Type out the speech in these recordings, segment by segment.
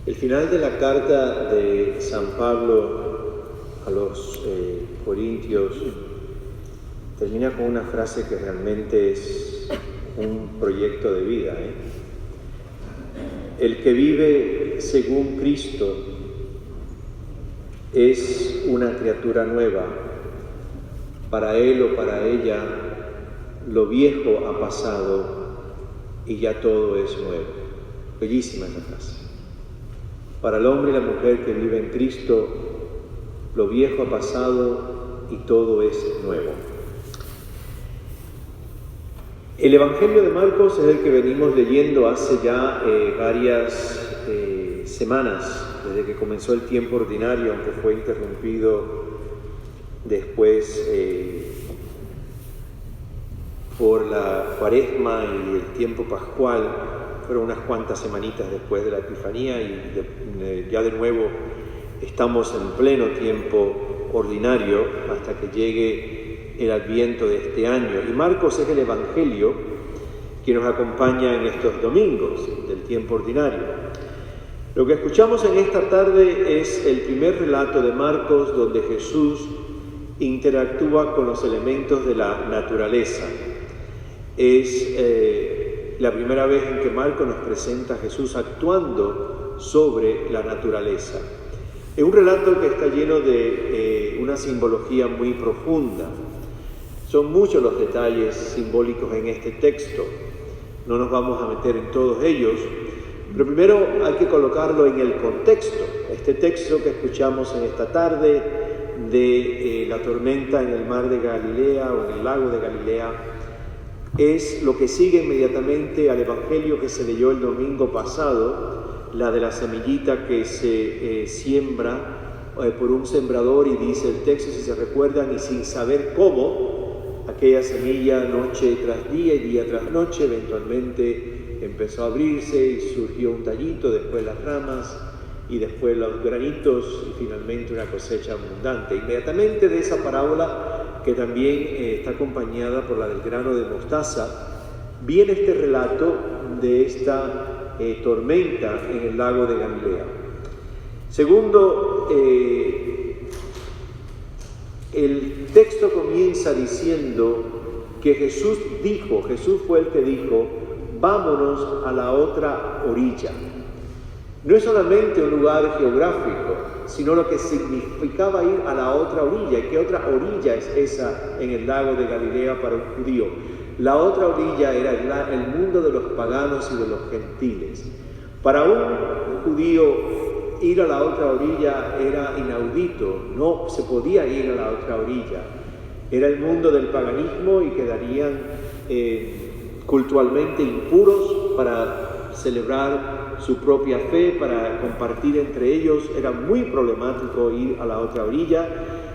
El final de la carta de San Pablo a los Corintios termina con una frase que realmente es un proyecto de vida. El que vive según Cristo es una criatura nueva. Para él o para ella lo viejo ha pasado y ya todo es nuevo. Bellísima esa frase. Para el hombre y la mujer que vive en Cristo, lo viejo ha pasado y todo es nuevo. El Evangelio de Marcos es el que venimos leyendo hace ya varias semanas, desde que comenzó el tiempo ordinario, aunque fue interrumpido después por la Cuaresma y el tiempo pascual. Fueron unas cuantas semanitas después de la Epifanía y ya de nuevo estamos en pleno tiempo ordinario hasta que llegue el Adviento de este año. Y Marcos es el Evangelio que nos acompaña en estos domingos del tiempo ordinario. Lo que escuchamos en esta tarde es el primer relato de Marcos donde Jesús interactúa con los elementos de la naturaleza. Es la primera vez en que Marcos nos presenta a Jesús actuando sobre la naturaleza. Es un relato que está lleno de una simbología muy profunda. Son muchos los detalles simbólicos en este texto. No nos vamos a meter en todos ellos, pero primero hay que colocarlo en el contexto. Este texto que escuchamos en esta tarde de la tormenta en el mar de Galilea o en el lago de Galilea es lo que sigue inmediatamente al Evangelio que se leyó el domingo pasado, la de la semillita que se siembra por un sembrador, y dice el texto, si se recuerdan, y sin saber cómo, aquella semilla noche tras día y día tras noche eventualmente empezó a abrirse y surgió un tallito, después las ramas y después los granitos y finalmente una cosecha abundante. Inmediatamente de esa parábola, que también está acompañada por la del grano de mostaza, viene este relato de esta tormenta en el lago de Galilea. Segundo, el texto comienza diciendo que Jesús fue el que dijo, vámonos a la otra orilla. No es solamente un lugar geográfico, sino lo que significaba ir a la otra orilla. ¿Y qué otra orilla es esa en el lago de Galilea para un judío? La otra orilla era el mundo de los paganos y de los gentiles. Para un judío ir a la otra orilla era inaudito, no se podía ir a la otra orilla. Era el mundo del paganismo y quedarían cultualmente impuros para celebrar su propia fe, para compartir entre ellos. Era muy problemático ir a la otra orilla.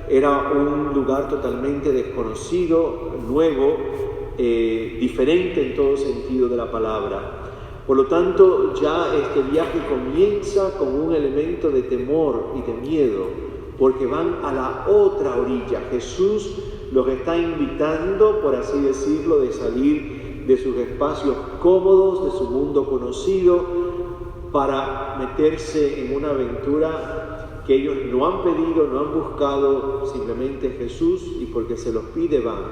Era un lugar totalmente desconocido, nuevo, diferente en todo sentido de la palabra. Por lo tanto, ya este viaje comienza con un elemento de temor y de miedo, porque van a la otra orilla. Jesús los está invitando, por así decirlo, de salir de sus espacios cómodos, de su mundo conocido, para meterse en una aventura que ellos no han pedido, no han buscado, simplemente Jesús, y porque se los pide van.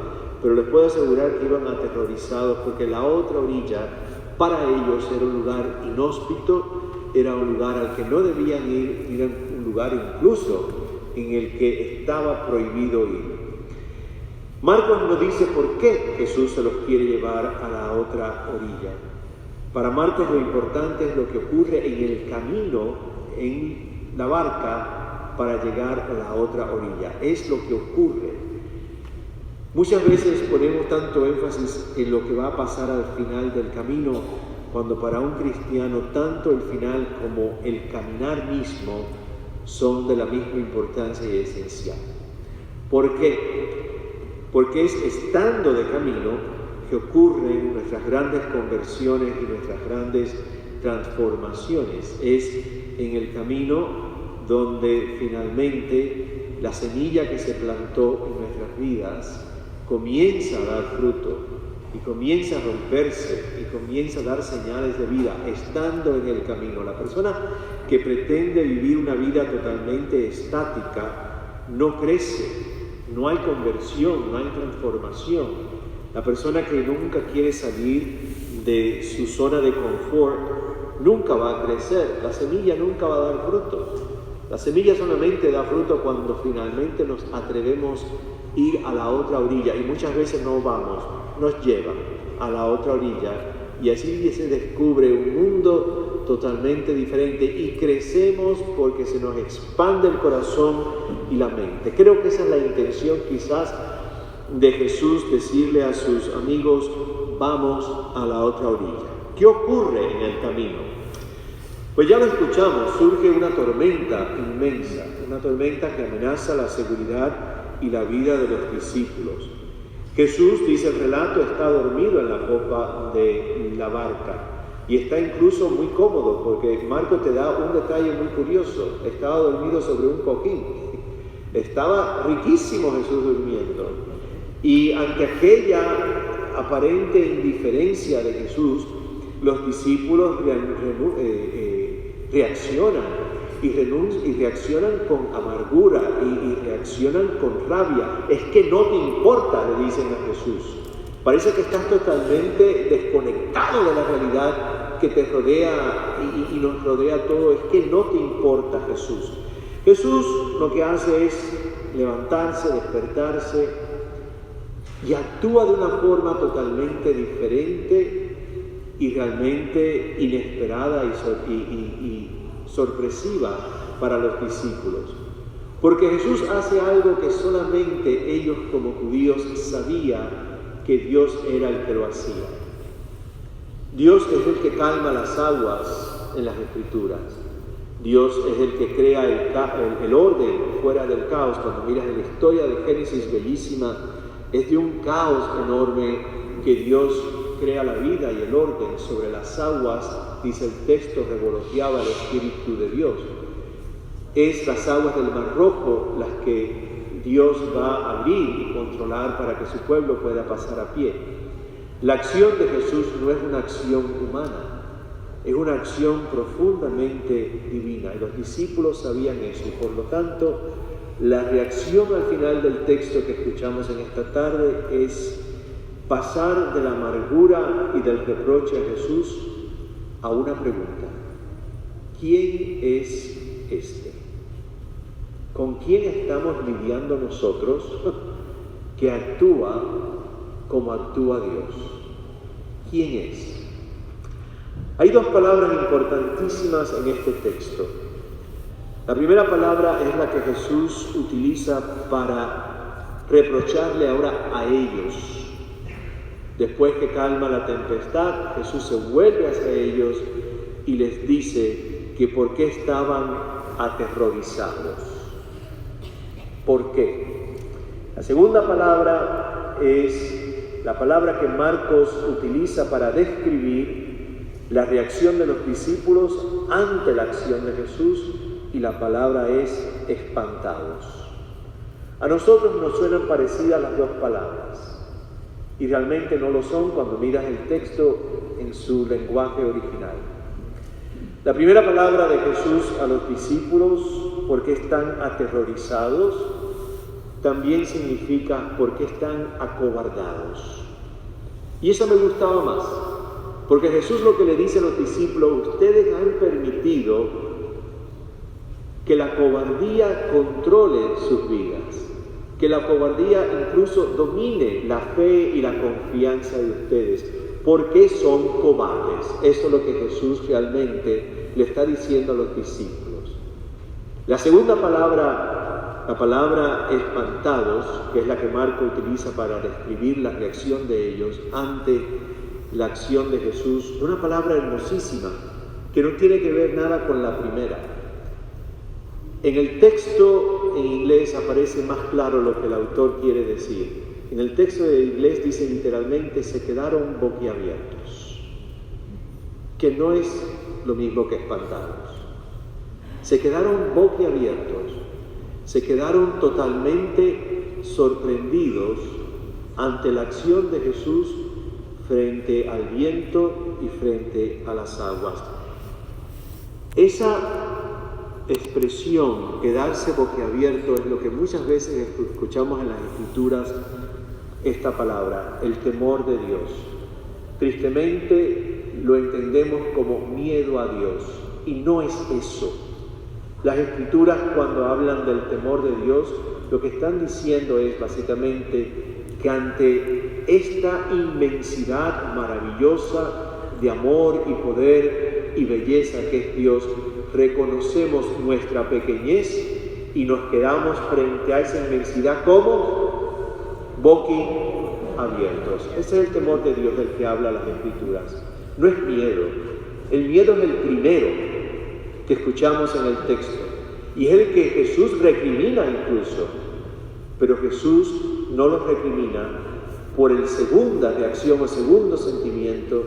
Pero les puedo asegurar que iban aterrorizados, porque la otra orilla para ellos era un lugar inhóspito, era un lugar al que no debían ir, era un lugar incluso en el que estaba prohibido ir. Marcos nos dice por qué Jesús se los quiere llevar a la otra orilla. Para Marcos lo importante es lo que ocurre en el camino, en la barca, para llegar a la otra orilla. Es lo que ocurre. Muchas veces ponemos tanto énfasis en lo que va a pasar al final del camino, cuando para un cristiano tanto el final como el caminar mismo son de la misma importancia y esencial. ¿Por qué? Porque es estando de camino que ocurren nuestras grandes conversiones y nuestras grandes transformaciones. Es en el camino donde finalmente la semilla que se plantó en nuestras vidas comienza a dar fruto. y comienza a romperse y comienza a dar señales de vida estando en el camino. La persona que pretende vivir una vida totalmente estática no crece, no hay conversión, no hay transformación. La persona que nunca quiere salir de su zona de confort nunca va a crecer, la semilla nunca va a dar fruto. La semilla solamente da fruto cuando finalmente nos atrevemos a ir a la otra orilla, y muchas veces no vamos, nos llevan a la otra orilla, y así se descubre un mundo totalmente diferente y crecemos porque se nos expande el corazón y la mente. Creo que esa es la intención quizás de Jesús, decirle a sus amigos: vamos a la otra orilla. ¿Qué ocurre en el camino? Pues ya lo escuchamos, surge una tormenta inmensa, una tormenta que amenaza la seguridad y la vida de los discípulos. Jesús, dice el relato, está dormido en la popa de la barca y está incluso muy cómodo, porque Marcos te da un detalle muy curioso: estaba dormido sobre un cojín. Estaba riquísimo Jesús durmiendo, y ante aquella aparente indiferencia de Jesús, los discípulos reaccionan y reaccionan con amargura y reaccionan con rabia. Es que no te importa, le dicen a Jesús. Parece que estás totalmente desconectado de la realidad que te rodea y nos rodea a todos. Es que no te importa, Jesús. Jesús lo que hace es levantarse, despertarse, y actúa de una forma totalmente diferente y realmente inesperada y sorpresiva para los discípulos. Porque Jesús hace algo que solamente ellos como judíos sabían que Dios era el que lo hacía. Dios es el que calma las aguas en las Escrituras. Dios es el que crea el orden fuera del caos. Cuando miras en la historia de Génesis, bellísima, es de un caos enorme que Dios crea la vida y el orden. Sobre las aguas, dice el texto, revoloteaba el Espíritu de Dios. Es las aguas del Mar Rojo las que Dios va a abrir y controlar para que su pueblo pueda pasar a pie. La acción de Jesús no es una acción humana, es una acción profundamente divina, y los discípulos sabían eso, y por lo tanto la reacción al final del texto que escuchamos en esta tarde es pasar de la amargura y del reproche a Jesús a una pregunta: ¿quién es este? ¿Con quién estamos lidiando nosotros que actúa como actúa Dios? ¿Quién es? Hay dos palabras importantísimas en este texto. La primera palabra es la que Jesús utiliza para reprocharle ahora a ellos. Después que calma la tempestad, Jesús se vuelve hacia ellos y les dice que por qué estaban aterrorizados. ¿Por qué? La segunda palabra es la palabra que Marcos utiliza para describir la reacción de los discípulos ante la acción de Jesús, y la palabra es espantados. A nosotros nos suenan parecidas las dos palabras, y realmente no lo son cuando miras el texto en su lenguaje original. La primera palabra de Jesús a los discípulos, ¿por qué están aterrorizados?, también significa ¿por qué están acobardados? Y esa me gustaba más, porque Jesús lo que le dice a los discípulos: ustedes han permitido que la cobardía controle sus vidas, que la cobardía incluso domine la fe y la confianza de ustedes. ¿Por qué son cobardes? Eso es lo que Jesús realmente le está diciendo a los discípulos. La segunda palabra, la palabra espantados, que es la que Marco utiliza para describir la reacción de ellos ante la acción de Jesús, una palabra hermosísima que no tiene que ver nada con la primera. En el texto en inglés aparece más claro lo que el autor quiere decir. En el texto de inglés dice literalmente: se quedaron boquiabiertos, que no es lo mismo que espantados. Se quedaron boquiabiertos, se quedaron totalmente sorprendidos ante la acción de Jesús frente al viento y frente a las aguas. Esa expresión, quedarse boquiabierto, es lo que muchas veces escuchamos en las Escrituras, esta palabra, el temor de Dios. Tristemente lo entendemos como miedo a Dios, y no es eso. Las Escrituras, cuando hablan del temor de Dios, lo que están diciendo es básicamente que ante esta inmensidad maravillosa de amor y poder y belleza que es Dios, reconocemos nuestra pequeñez y nos quedamos frente a esa inmensidad como boquiabiertos. Ese es el temor de Dios del que habla las Escrituras. No es miedo. El miedo es el primero que escuchamos en el texto y es el que Jesús recrimina incluso, pero Jesús no lo recrimina por el segunda reacción o segundo sentimiento,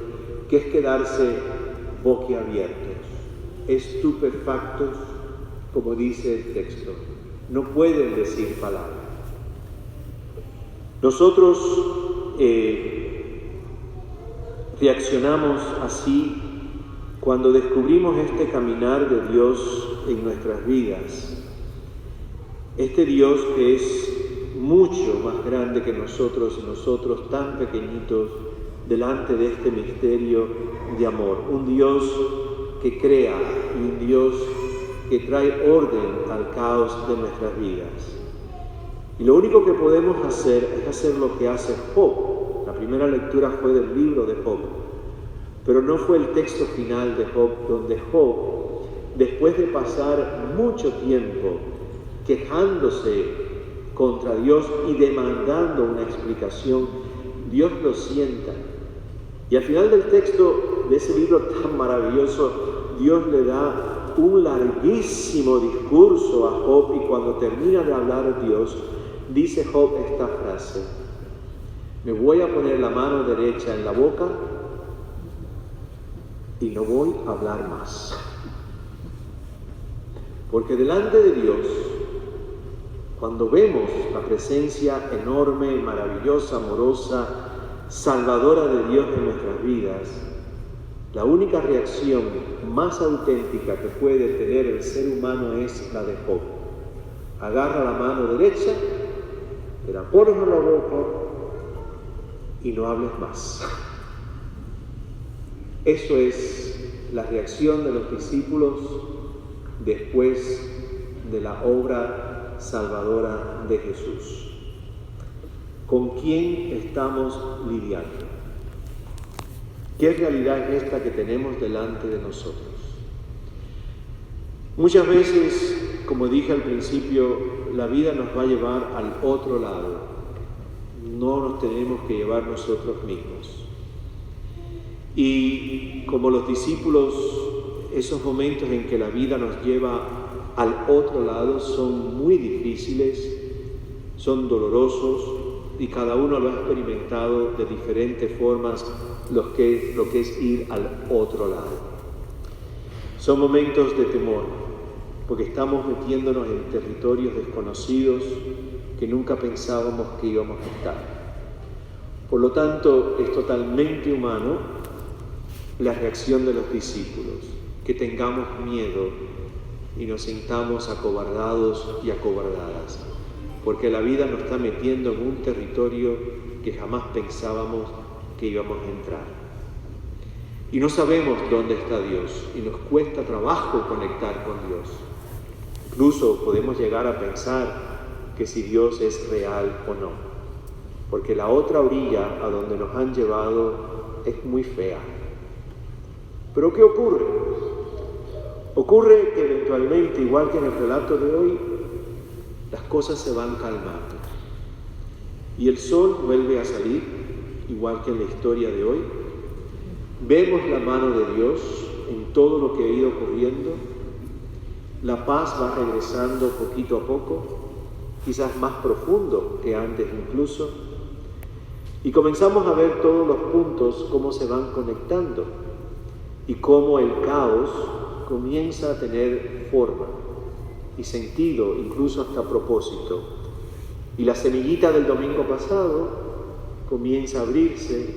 que es quedarse boquiabiertos, estupefactos, como dice el texto, no pueden decir palabra. Nosotros reaccionamos así cuando descubrimos este caminar de Dios en nuestras vidas, este Dios que es mucho más grande que nosotros y nosotros tan pequeñitos delante de este misterio de amor, un Dios que crea y un Dios que trae orden al caos de nuestras vidas. Y lo único que podemos hacer es hacer lo que hace Job. La primera lectura fue del libro de Job, pero no fue el texto final de Job, donde Job, después de pasar mucho tiempo quejándose contra Dios y demandando una explicación, Dios lo sienta. Y al final del texto de ese libro tan maravilloso, Dios le da un larguísimo discurso a Job, y cuando termina de hablar Dios, dice Job esta frase: me voy a poner la mano derecha en la boca y no voy a hablar más. Porque delante de Dios, cuando vemos la presencia enorme, maravillosa, amorosa, salvadora de Dios en nuestras vidas, la única reacción más auténtica que puede tener el ser humano es la de Job. Agarra la mano derecha, te la pones en la boca y no hables más. Eso es la reacción de los discípulos después de la obra salvadora de Jesús. ¿Con quién estamos lidiando? ¿Qué realidad es esta que tenemos delante de nosotros? Muchas veces, como dije al principio, la vida nos va a llevar al otro lado. No nos tenemos que llevar nosotros mismos. Y como los discípulos, esos momentos en que la vida nos lleva al otro lado son muy difíciles, son dolorosos, y cada uno lo ha experimentado de diferentes formas, lo que es ir al otro lado. Son momentos de temor, porque estamos metiéndonos en territorios desconocidos que nunca pensábamos que íbamos a estar. Por lo tanto, es totalmente humano la reacción de los discípulos, que tengamos miedo y nos sintamos acobardados y acobardadas, porque la vida nos está metiendo en un territorio que jamás pensábamos que íbamos a entrar. Y no sabemos dónde está Dios, y nos cuesta trabajo conectar con Dios. Incluso podemos llegar a pensar que si Dios es real o no, porque la otra orilla a donde nos han llevado es muy fea. Pero ¿qué ocurre? Ocurre que eventualmente, igual que en el relato de hoy, las cosas se van calmando. Y el sol vuelve a salir, igual que en la historia de hoy. Vemos la mano de Dios en todo lo que ha ido ocurriendo. La paz va regresando poquito a poco, quizás más profundo que antes incluso. Y comenzamos a ver todos los puntos, cómo se van conectando y cómo el caos comienza a tener forma y sentido, incluso hasta propósito. Y la semillita del domingo pasado comienza a abrirse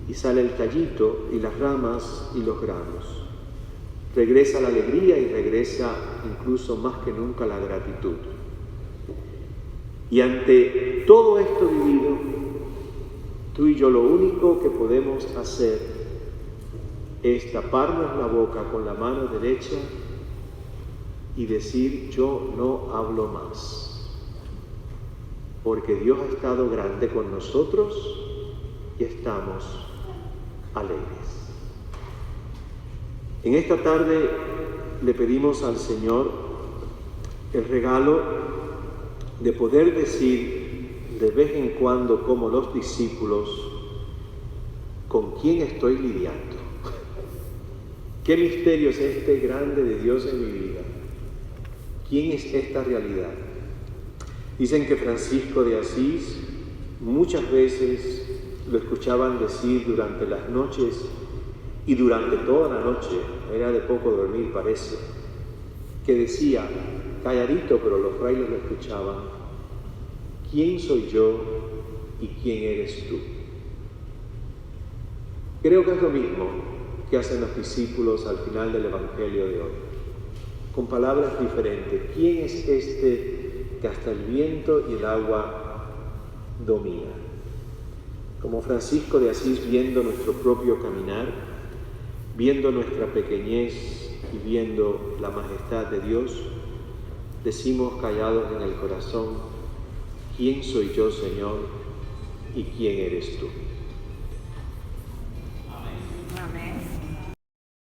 y sale el tallito y las ramas y los granos. Regresa la alegría y regresa incluso más que nunca la gratitud. Y ante todo esto vivido, tú y yo lo único que podemos hacer es taparnos la boca con la mano derecha y decir: yo no hablo más, porque Dios ha estado grande con nosotros y estamos alegres. En esta tarde le pedimos al Señor el regalo de poder decir de vez en cuando, como los discípulos, ¿con quién estoy lidiando? ¿Qué misterio es este grande de Dios en mi vida? ¿Quién es esta realidad? Dicen que Francisco de Asís muchas veces lo escuchaban decir durante las noches y durante toda la noche, era de poco dormir parece, que decía, calladito, pero los frailes lo escuchaban: ¿quién soy yo y quién eres tú? Creo que es lo mismo que hacen los discípulos al final del Evangelio de hoy, con palabras diferentes. ¿Quién es este que hasta el viento y el agua domina? Como Francisco de Asís, viendo nuestro propio caminar, viendo nuestra pequeñez y viendo la majestad de Dios, decimos callados en el corazón: ¿quién soy yo, Señor, y quién eres tú?